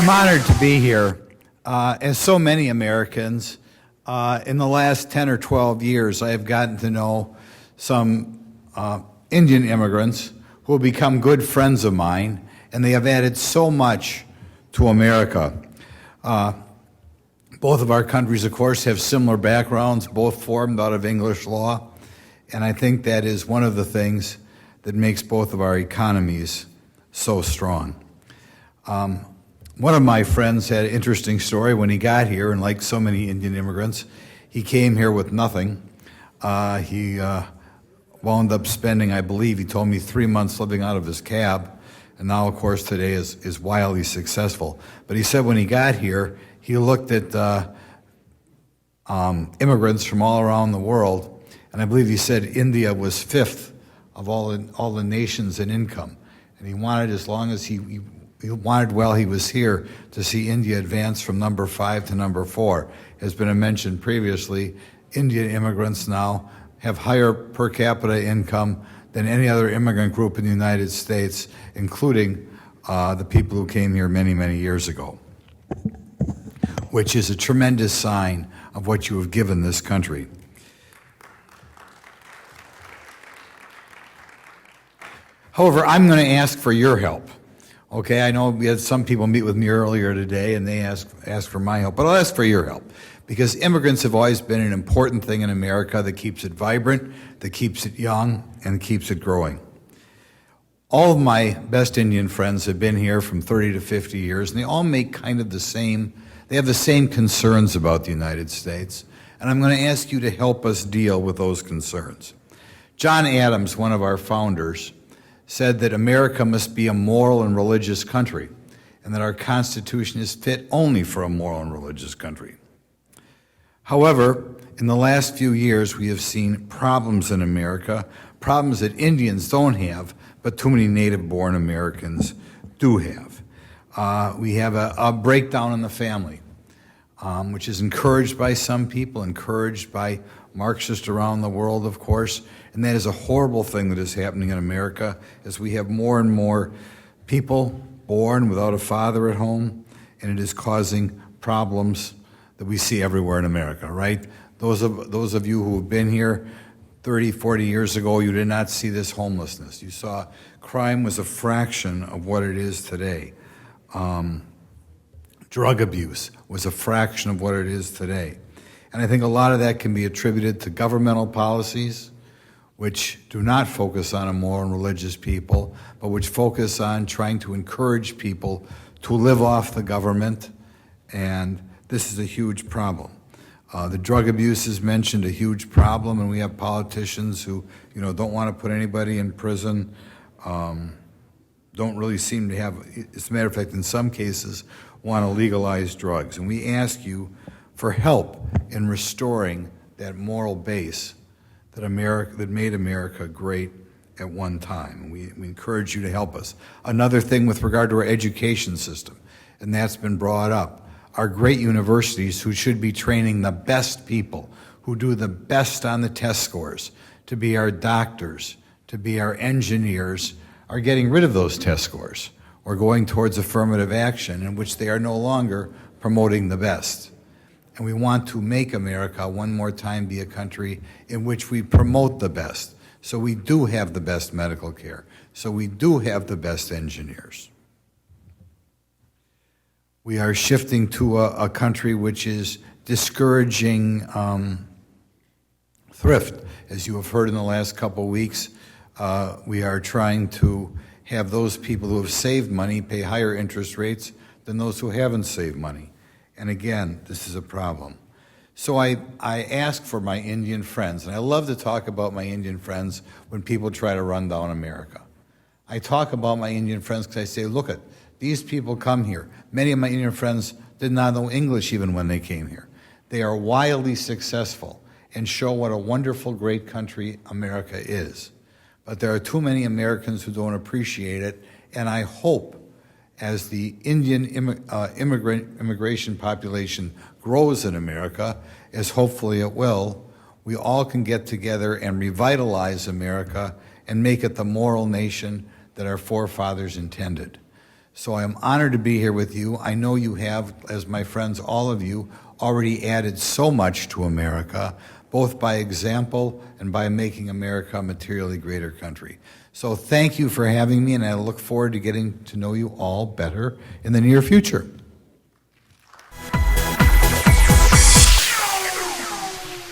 I'm honored to be here. As so many Americans, in the last 10 or 12 years, I have gotten to know some Indian immigrants who have become good friends of mine, and they have added so much to America. Both of our countries, of course, have similar backgrounds, both formed out of English law, and I think that is one of the things that makes both of our economies so strong. One of my friends had an interesting story when he got here, and like so many Indian immigrants, he came here with nothing. He wound up spending, I believe, he told me 3 months living out of his cab, and now, of course, today is wildly successful. But he said when he got here, he looked at immigrants from all around the world, and I believe he said India was fifth of all the nations in income. And he wanted, as long as he wanted while he was here, to see India advance from number 5 to number 4. As been mentioned previously, Indian immigrants now have higher per capita income than any other immigrant group in the United States, including the people who came here many, many years ago, which is a tremendous sign of what you have given this country. However, I'm going to ask for your help. Okay, I know we had some people meet with me earlier today and they ask for my help, but I'll ask for your help, because immigrants have always been an important thing in America that keeps it vibrant, that keeps it young, and keeps it growing. All of my best Indian friends have been here from 30 to 50 years, and they all make kind of they have the same concerns about the United States, and I'm going to ask you to help us deal with those concerns. John Adams, one of our founders, said that America must be a moral and religious country, and that our Constitution is fit only for a moral and religious country. However, in the last few years, we have seen problems in America, problems that Indians don't have, but too many native-born Americans do have. We have a breakdown in the family, which is encouraged by some people, encouraged by Marxists around the world, of course, and that is a horrible thing that is happening in America as we have more and more people born without a father at home, and it is causing problems that we see everywhere in America, right? Those of you who have been here 30, 40 years ago, you did not see this homelessness. You saw crime was a fraction of what it is today. Drug abuse was a fraction of what it is today. And I think a lot of that can be attributed to governmental policies, which do not focus on a moral and religious people, but which focus on trying to encourage people to live off the government, and this is a huge problem. The drug abuse is mentioned, a huge problem, and we have politicians who, don't want to put anybody in prison, don't really seem to have, as a matter of fact, in some cases, want to legalize drugs. And we ask you for help in restoring that moral base that made America great at one time. And we encourage you to help us. Another thing with regard to our education system, and that's been brought up, our great universities who should be training the best people, who do the best on the test scores, to be our doctors, to be our engineers, are getting rid of those test scores or going towards affirmative action in which they are no longer promoting the best. And we want to make America one more time be a country in which we promote the best. So we do have the best medical care. So we do have the best engineers. We are shifting to a country which is discouraging thrift. As you have heard in the last couple of weeks, we are trying to have those people who have saved money pay higher interest rates than those who haven't saved money. And again, this is a problem. So I ask for my Indian friends, and I love to talk about my Indian friends when people try to run down America. I talk about my Indian friends because I say, look at, these people come here. Many of my Indian friends did not know English even when they came here. They are wildly successful and show what a wonderful, great country America is. But there are too many Americans who don't appreciate it, and I hope as the Indian immigration population grows in America, as hopefully it will, we all can get together and revitalize America and make it the moral nation that our forefathers intended. So I am honored to be here with you. I know you have, as my friends, all of you, already added so much to America, both by example and by making America a materially greater country. So thank you for having me, and I look forward to getting to know you all better in the near future.